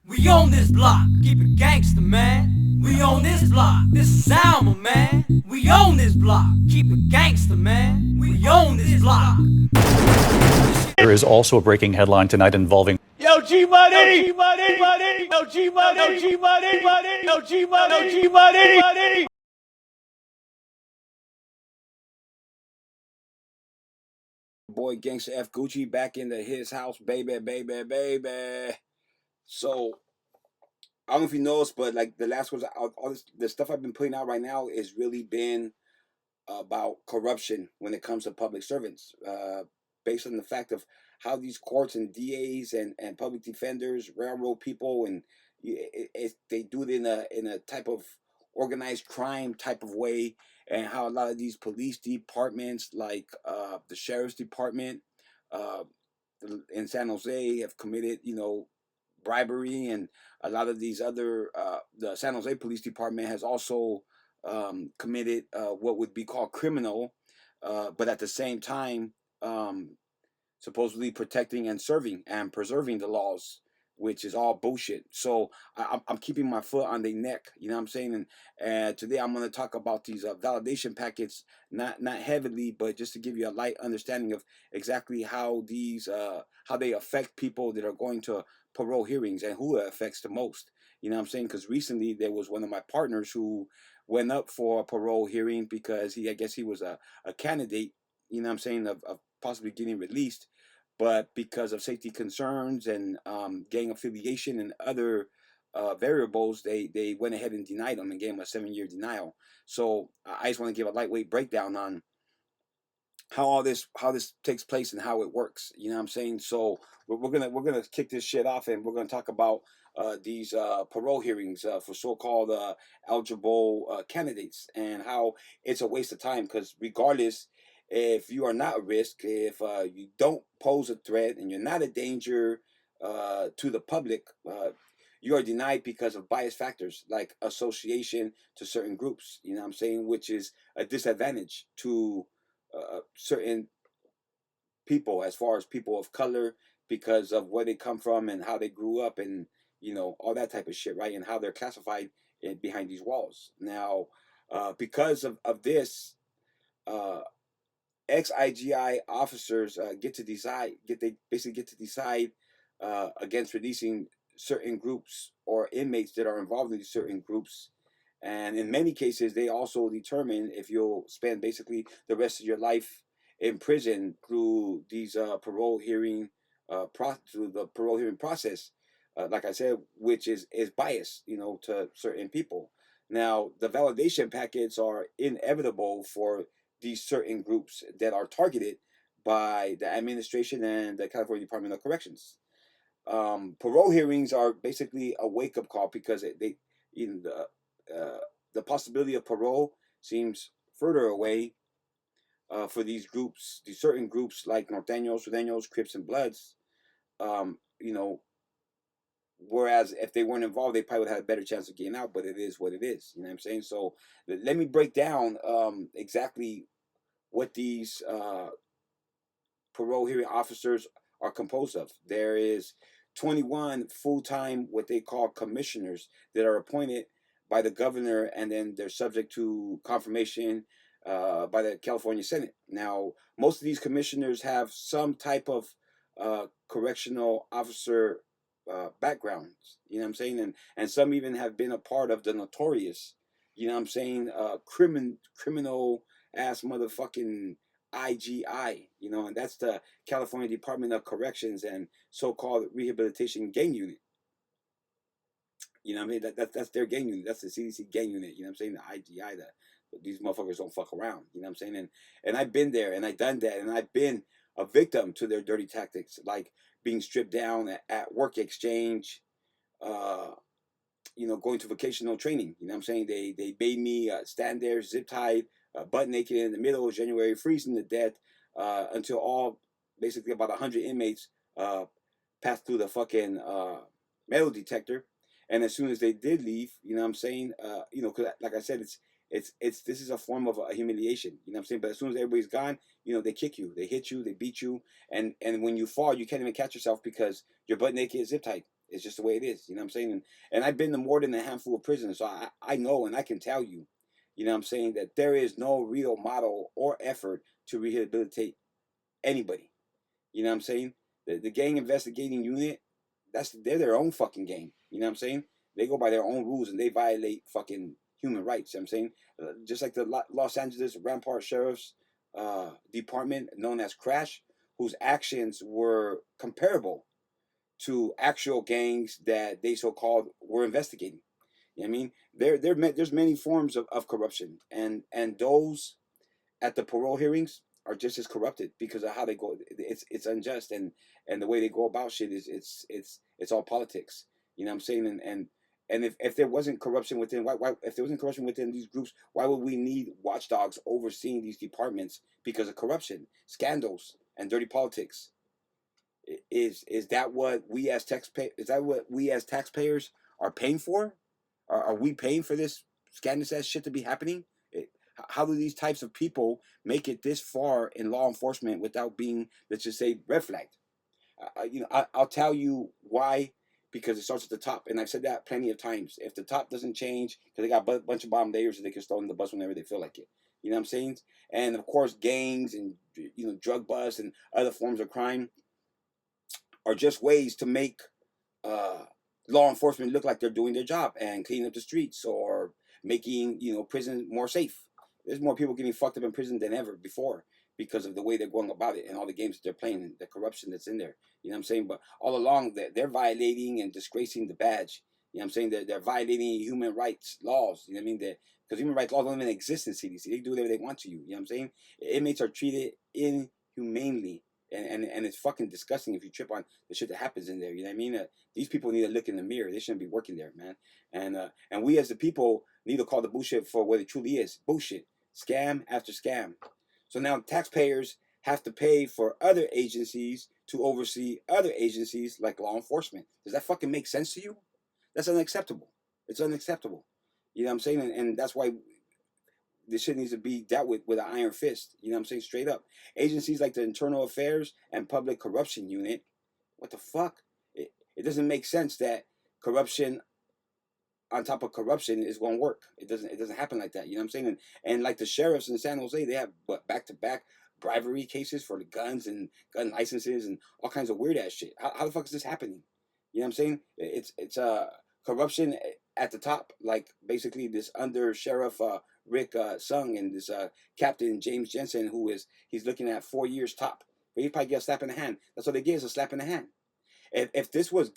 We own this block, keep it gangster, man. We own this block, this is Alma, man. We own this block, keep it gangster, man. We own this block. There is also a breaking headline tonight involving Yo, G Money, G Money, Money, yo, G Money, G Money, Money, yo, G Money, G Money, Money. Boy, Gangster F Gucci back into his house, baby, baby, baby. So I don't know if you noticed, but like the last ones, all this, the stuff I've been putting out right now has really been about corruption when it comes to public servants, based on the fact of how these courts and DAs and public defenders railroad people, and they do it in a type of organized crime type of way, and how a lot of these police departments, like the sheriff's department uh, in San Jose, have committed, bribery, and a lot of these other the San Jose Police Department has also committed what would be called criminal, but at the same time, supposedly protecting and serving and preserving the laws, which is all bullshit. So I'm keeping my foot on their neck, you know what I'm saying? And today I'm going to talk about these validation packets, not heavily, but just to give you a light understanding of exactly how these how they affect people that are going to parole hearings and who it affects the most. You know what I'm saying? Because recently there was one of my partners who went up for a parole hearing because I guess he was a candidate, you know what I'm saying, of possibly getting released, but because of safety concerns and gang affiliation and other variables, they went ahead and denied him and gave him a 7-year denial. So I just want to give a lightweight breakdown on how this takes place and how it works. You know what I'm saying? So we're gonna kick this shit off, and we're gonna talk about these parole hearings for so-called eligible candidates, and how it's a waste of time, because regardless if you are not a risk, if you don't pose a threat and you're not a danger to the public, you are denied because of bias factors like association to certain groups, you know what I'm saying, which is a disadvantage to certain people, as far as people of color, because of where they come from and how they grew up, and all that type of shit, right? And how they're classified behind these walls. Now, because of this, ex-IGI officers they basically get to decide against releasing certain groups or inmates that are involved in these certain groups. And in many cases, they also determine if you'll spend basically the rest of your life in prison through these through the parole hearing process. Like I said, which is biased, to certain people. Now, the validation packets are inevitable for these certain groups that are targeted by the administration and the California Department of Corrections. Parole hearings are basically a wake-up call, because the possibility of parole seems further away for these groups, these certain groups like Norteños, Sureños, Crips, and Bloods. You know, whereas if they weren't involved, they probably would have a better chance of getting out. But it is what it is. You know what I'm saying? So let me break down exactly what these parole hearing officers are composed of. There is 21 full-time, what they call commissioners, that are appointed by the governor, and then they're subject to confirmation by the California Senate. Now, most of these commissioners have some type of correctional officer backgrounds, you know what I'm saying? And some even have been a part of the notorious, you know what I'm saying, criminal ass motherfucking IGI, and that's the California Department of Corrections and so-called Rehabilitation Gang Unit. You know what I mean? That's their gang unit. That's the CDC gang unit. You know what I'm saying? The IGI, these motherfuckers don't fuck around. You know what I'm saying? And I've been there, and I've done that, and I've been a victim to their dirty tactics, like being stripped down at work exchange, going to vocational training. You know what I'm saying? They made me stand there, zip tied, butt naked in the middle of January, freezing to death, until basically about 100 inmates passed through the fucking metal detector. And as soon as they did leave, you know what I'm saying? Because like I said, this is a form of a humiliation. You know what I'm saying? But as soon as everybody's gone, they kick you, they hit you, they beat you, and when you fall, you can't even catch yourself because you're butt naked, zip tied. It's just the way it is. You know what I'm saying? And I've been to more than a handful of prisons, so I know and I can tell you, you know what I'm saying, that there is no real model or effort to rehabilitate anybody. You know what I'm saying? The gang investigating unit, they're their own fucking gang. You know what I'm saying? They go by their own rules and they violate fucking human rights. You know what I'm saying? Just like the Los Angeles Rampart Sheriff's Department, known as Crash, whose actions were comparable to actual gangs that they so-called were investigating. You know what I mean? There's many forms of corruption, and those at the parole hearings are just as corrupted because of how they go. It's unjust, and the way they go about shit is it's all politics. You know what I'm saying? And if there wasn't corruption within, why if there wasn't corruption within these groups, why would we need watchdogs overseeing these departments because of corruption, scandals, and dirty politics? Is that what we as taxpayers? Is that what we as taxpayers are paying for? Are we paying for this scandalous ass shit to be happening? How do these types of people make it this far in law enforcement without being, let's just say, red flagged? I'll tell you why. Because it starts at the top, and I've said that plenty of times. If the top doesn't change, because they got a bunch of bomb layers that they can throw in the bus whenever they feel like it. You know what I'm saying? And of course, gangs and drug busts and other forms of crime are just ways to make law enforcement look like they're doing their job and cleaning up the streets or making prison more safe. There's more people getting fucked up in prison than ever before because of the way they're going about it and all the games that they're playing and the corruption that's in there. You know what I'm saying? But all along, they're violating and disgracing the badge. You know what I'm saying? They're violating human rights laws. You know what I mean? Because human rights laws don't even exist in CDC. They do whatever they want to you. You know what I'm saying? Inmates are treated inhumanely. And it's fucking disgusting if you trip on the shit that happens in there. You know what I mean? These people need to look in the mirror. They shouldn't be working there, man. And we as the people need to call the bullshit for what it truly is. Bullshit. Scam after scam. So now taxpayers have to pay for other agencies to oversee other agencies like law enforcement. Does that fucking make sense to you? That's unacceptable. It's unacceptable. You know what I'm saying? And that's why this shit needs to be dealt with an iron fist. You know what I'm saying? Straight up. Agencies like the Internal Affairs and Public Corruption Unit, what the fuck? It doesn't make sense that corruption on top of corruption is going to work. It doesn't happen like that. You know what I'm saying? And like the sheriffs in San Jose, they have back-to-back bribery cases for the guns and gun licenses and all kinds of weird ass shit. How the fuck is this happening? You know what I'm saying? It's corruption at the top, like basically this under sheriff Rick Sung and this Captain James Jensen, he's looking at 4 years top. But he probably get a slap in the hand. That's what they get, is a slap in the hand. If this was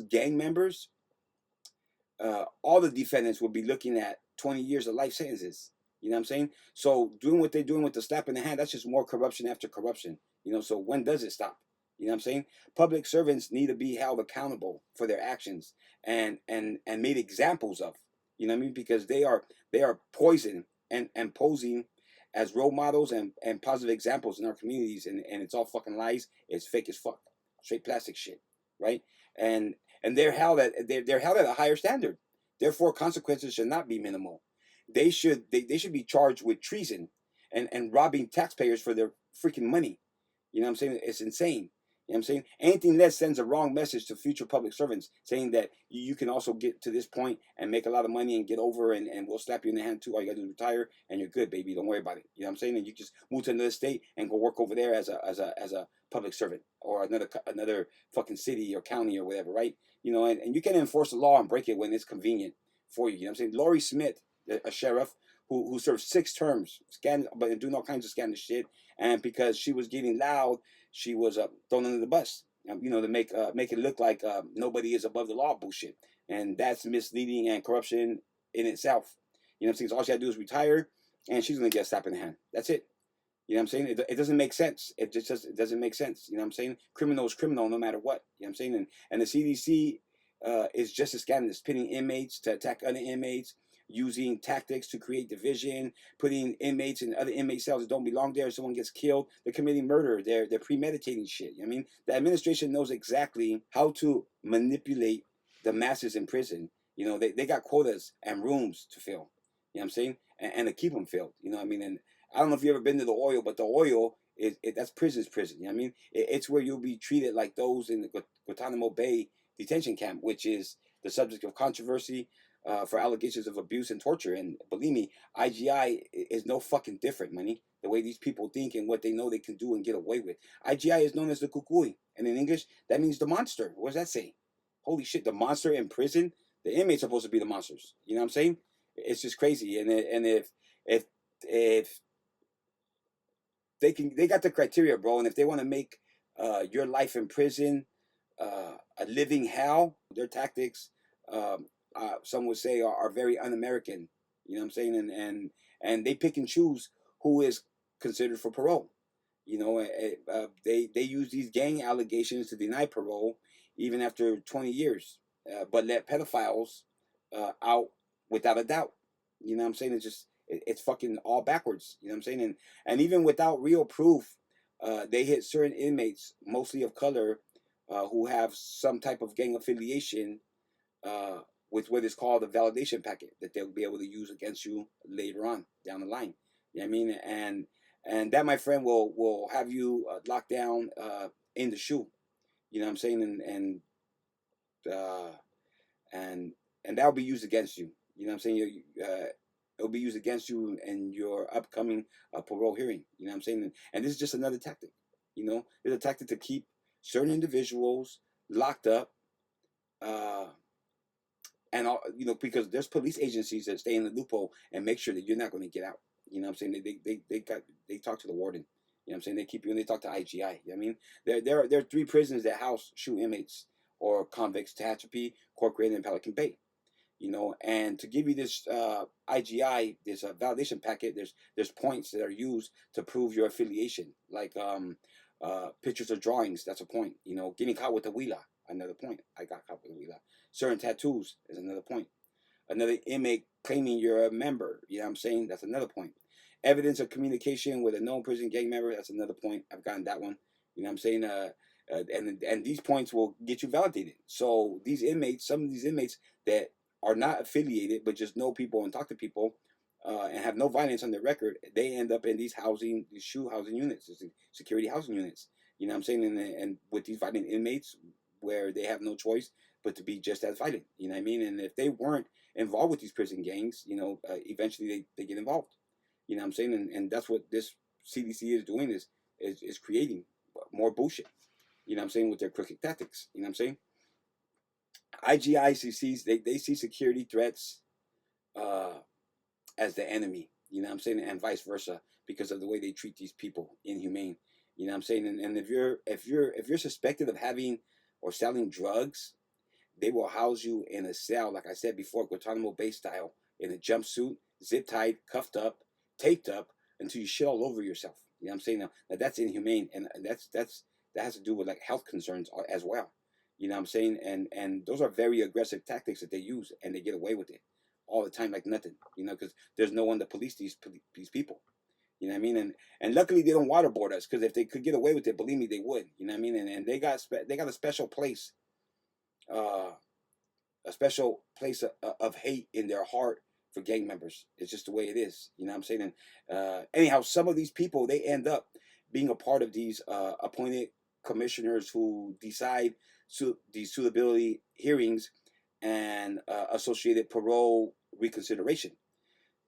gang members, all the defendants would be looking at 20 years of life sentences. You know what I'm saying? So doing what they're doing with the slap in the hand, that's just more corruption after corruption. So when does it stop? You know what I'm saying? Public servants need to be held accountable for their actions and made examples of. You know what I mean? Because they are poison and posing as role models and positive examples in our communities, and it's all fucking lies. It's fake as fuck. Straight plastic shit. Right? And they're held at a higher standard. Therefore, consequences should not be minimal. They should be charged with treason and robbing taxpayers for their freaking money. You know what I'm saying? It's insane. You know what I'm saying? Anything less sends a wrong message to future public servants, saying that you can also get to this point and make a lot of money and get over, and we'll slap you in the hand too. All you gotta do is retire and you're good, baby. Don't worry about it. You know what I'm saying? And you just move to another state and go work over there as a public servant, or another fucking city or county or whatever, right? And you can enforce the law and break it when it's convenient for you. You know what I'm saying? Laurie Smith, a sheriff who served 6 terms, but doing all kinds of scandalous shit, and because she was getting loud, she was thrown under the bus. To make it look like nobody is above the law bullshit, and that's misleading and corruption in itself. You know what I'm saying? So all she had to do is retire, and she's gonna get a slap in the hand. That's it. You know what I'm saying? It doesn't make sense. It doesn't make sense. You know what I'm saying? Criminal is criminal no matter what. You know what I'm saying? And the CDC is just as scandalous, pitting inmates to attack other inmates, using tactics to create division, putting inmates in other inmate cells that don't belong there. Someone gets killed, they're committing murder. They're premeditating shit. You know what I mean? The administration knows exactly how to manipulate the masses in prison. They got quotas and rooms to fill. You know what I'm saying? And to keep them filled. You know what I mean? And I don't know if you've ever been to the oil, but the oil that's prison. You know what I mean? It's where you'll be treated like those in the Guantanamo Bay detention camp, which is the subject of controversy for allegations of abuse and torture. And believe me, IGI is no fucking different, money. The way these people think and what they know they can do and get away with. IGI is known as the kukui, and in English that means the monster. What does that say? Holy shit, the monster in prison. The inmates are supposed to be the monsters. You know what I'm saying? It's just crazy. And if they got the criteria, bro, and if they want to make your life in prison a living hell, their tactics, some would say, are very un-American. You know what I'm saying? And they pick and choose who is considered for parole. You know, they use these gang allegations to deny parole even after 20 years, but let pedophiles out without a doubt. You know what I'm saying? It's fucking all backwards. You know what I'm saying? And even without real proof, they hit certain inmates, mostly of color, who have some type of gang affiliation with what is called a validation packet that they'll be able to use against you later on down the line. You know what I mean? And that, my friend, will have you locked down in the shoe. You know what I'm saying? And that'll be used against you. You know what I'm saying? It'll be used against you in your upcoming parole hearing. You know what I'm saying? And this is just another tactic. You know, it's a tactic to keep certain individuals locked up. And all, you know, because there's police agencies that stay in the loophole and make sure that you're not going to get out. You know what I'm saying? They talk to the warden. You know what I'm saying? They keep you, and they talk to IGI. You know what I mean? There are 3 prisons that house shoe inmates or convicts: Tehachapi, Corcoran, and Pelican Bay. You know, and to give you this IGI, this validation packet, there's points that are used to prove your affiliation, like pictures or drawings. That's a point. You know, getting caught with a huila, another point. I got caught with a huila. Certain tattoos is another point. Another inmate claiming you're a member. You know what I'm saying? That's another point. Evidence of communication with a known prison gang member. That's another point. I've gotten that one. You know what I'm saying? And these points will get you validated. So these inmates, some of these inmates that are not affiliated but just know people and talk to people and have no violence on their record, they end up in these shoe housing units, security housing units. You know what I'm saying? And with these violent inmates where they have no choice but to be just as violent. You know what I mean? And if they weren't involved with these prison gangs, you know, eventually they get involved. You know what I'm saying? And that's what this CDC is doing, is creating more bullshit. You know what I'm saying? With their crooked tactics. You know what I'm saying? IGICCs, they see security threats as the enemy. You know what I'm saying? And vice versa, because of the way they treat these people, inhumane. You know what I'm saying? And if you're suspected of having or selling drugs, they will house you in a cell, like I said before, Guantanamo Bay style, in a jumpsuit, zip tied, cuffed up, taped up, until you shit all over yourself. You know what I'm saying? Now that's inhumane, and that has to do with like health concerns as well. You know what I'm saying? And those are very aggressive tactics that they use, and they get away with it all the time like nothing. You know, because there's no one to police these people. You know what I mean? And luckily they don't waterboard us, because if they could get away with it, believe me, they would. You know what I mean? And they got a special place. A special place of hate in their heart for gang members. It's just the way it is. You know what I'm saying? And anyhow, some of these people, they end up being a part of these appointed commissioners who decide these suitability hearings and associated parole reconsideration.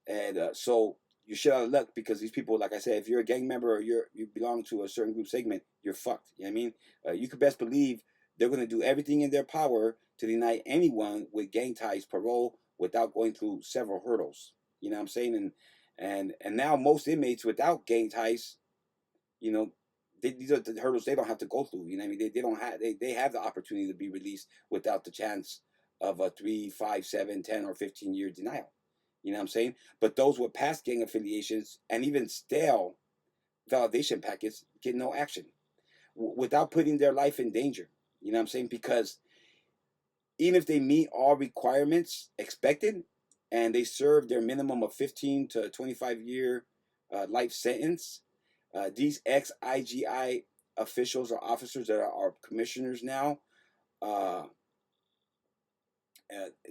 And so you're shit out of luck, because these people, like I said, if you're a gang member or you belong to a certain group segment, you're fucked. You know what I mean? You could best believe they're going to do everything in their power to deny anyone with gang ties parole without going through several hurdles. You know what I'm saying? And now most inmates without gang ties, you know, these are the hurdles they don't have to go through. You know what I mean? They don't have they have the opportunity to be released without the chance of a 3, 5, 7, 10, or 15-year denial. You know what I'm saying? But those with past gang affiliations and even stale validation packets get no action without putting their life in danger. You know what I'm saying? Because even if they meet all requirements expected and they serve their minimum of 15 to 25-year life sentence, these ex-IGI officials or officers that are commissioners now,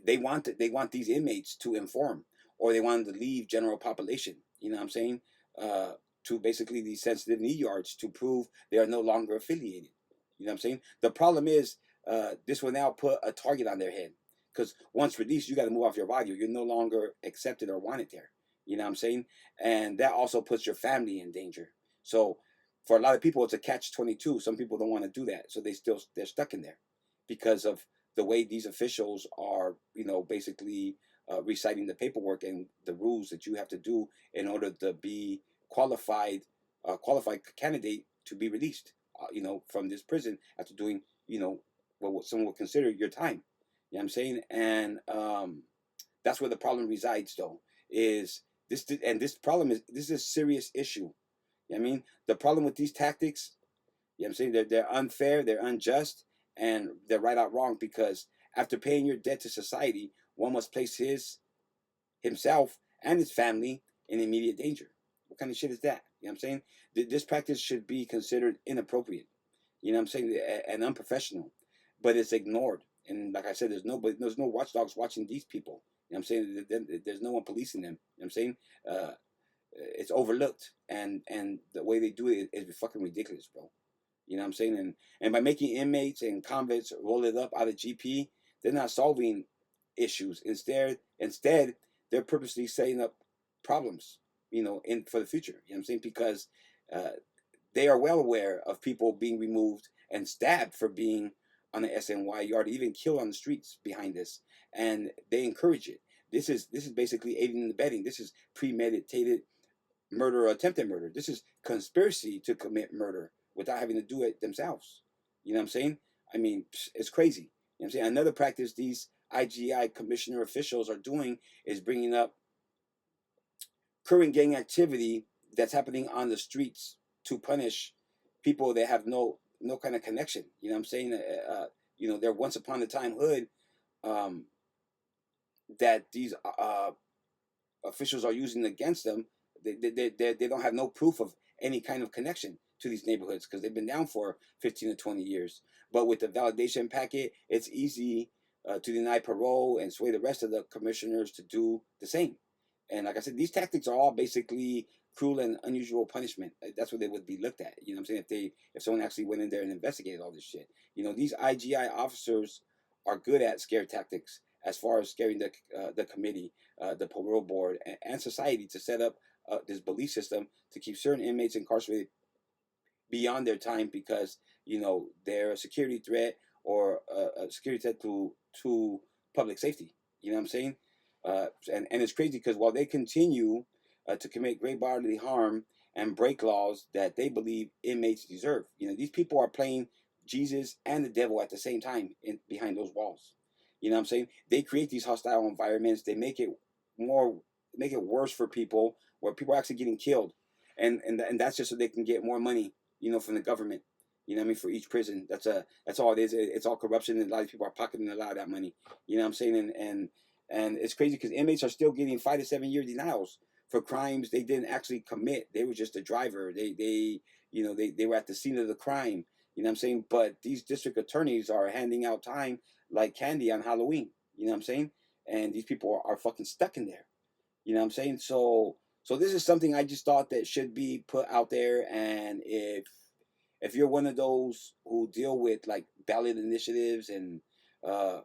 they want these inmates to inform, or they want them to leave general population. You know what I'm saying? To basically these sensitive knee yards to prove they are no longer affiliated. You know what I'm saying? The problem is this will now put a target on their head. Because once released, you got to move off your body. You're no longer accepted or wanted there. You know what I'm saying? And that also puts your family in danger. So for a lot of people, it's a catch-22. Some people don't want to do that, so they're stuck in there because of the way these officials are, basically reciting the paperwork and the rules that you have to do in order to be qualified candidate to be released, from this prison after doing, what someone would consider your time. You know what I'm saying? And that's where the problem resides, though, is this, and this is a serious issue. You know what I mean? The problem with these tactics, you know what I'm saying, they're unfair, they're unjust, and they're right out wrong, because after paying your debt to society, one must place himself and his family in immediate danger. What kind of shit is that? You know what I'm saying? This practice should be considered inappropriate, you know what I'm saying, and unprofessional, but it's ignored. And like I said, there's no watchdogs watching these people. You know what I'm saying? There's no one policing them. You know what I'm saying? It's overlooked, and the way they do it is fucking ridiculous, bro. You know what I'm saying? And by making inmates and convicts roll it up out of GP, they're not solving issues. Instead, they're purposely setting up problems, for the future. You know what I'm saying? Because they are well aware of people being removed and stabbed for being on the SNY yard, even killed on the streets behind this, and they encourage it. This is basically aiding and abetting. This is premeditated murder or attempted murder. This is conspiracy to commit murder without having to do it themselves. You know what I'm saying? I mean, it's crazy. You know what I'm saying? Another practice these IGI commissioner officials are doing is bringing up current gang activity that's happening on the streets to punish people that have no kind of connection. You know what I'm saying? They're once upon a time hood that these officials are using against them. They don't have no proof of any kind of connection to these neighborhoods because they've been down for 15 to 20 years. But with the validation packet, it's easy to deny parole and sway the rest of the commissioners to do the same. And like I said, these tactics are all basically cruel and unusual punishment. That's what they would be looked at. You know what I'm saying? If someone actually went in there and investigated all this shit. These IGI officers are good at scare tactics as far as scaring the committee, the parole board, and society to set up this belief system to keep certain inmates incarcerated beyond their time because, they're a security threat or a security threat to public safety. You know what I'm saying? And it's crazy because while they continue to commit great bodily harm and break laws that they believe inmates deserve, these people are playing Jesus and the devil at the same time behind those walls. You know what I'm saying? They create these hostile environments. They make it worse for people, where people are actually getting killed, and that's just so they can get more money, from the government. You know what I mean? For each prison, that's all it is. It's all corruption, and a lot of people are pocketing a lot of that money. You know what I'm saying? And it's crazy because inmates are still getting 5 to 7 year denials for crimes they didn't actually commit. They were just a driver. They were at the scene of the crime. You know what I'm saying? But these district attorneys are handing out time like candy on Halloween. You know what I'm saying? And these people are fucking stuck in there. You know what I'm saying? So this is something I just thought that should be put out there. And if you're one of those who deal with like ballot initiatives and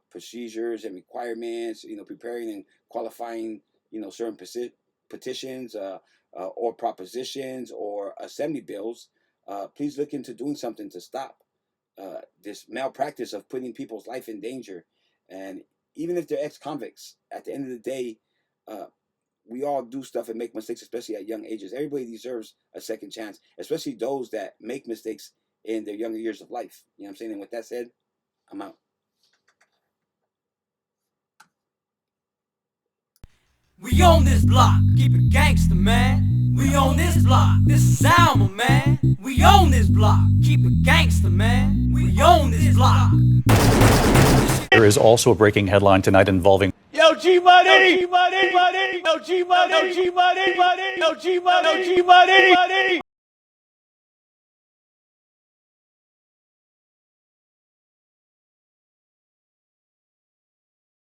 procedures and requirements, preparing and qualifying, certain petitions or propositions or assembly bills, please look into doing something to stop this malpractice of putting people's life in danger. And even if they're ex-convicts, at the end of the day, we all do stuff and make mistakes, especially at young ages. Everybody deserves a second chance, especially those that make mistakes in their younger years of life. You know what I'm saying? And with that said, I'm out. We own this block, keep it gangster, man. We own this block, this is Alma, man. We own this block, keep it gangster, man. We own this block. There is also a breaking headline tonight involving Yo, G-Money! Yo, G-Money! Yo, G-Money! Yo, G-Money! Yo, G-Money! Yo, G-Money!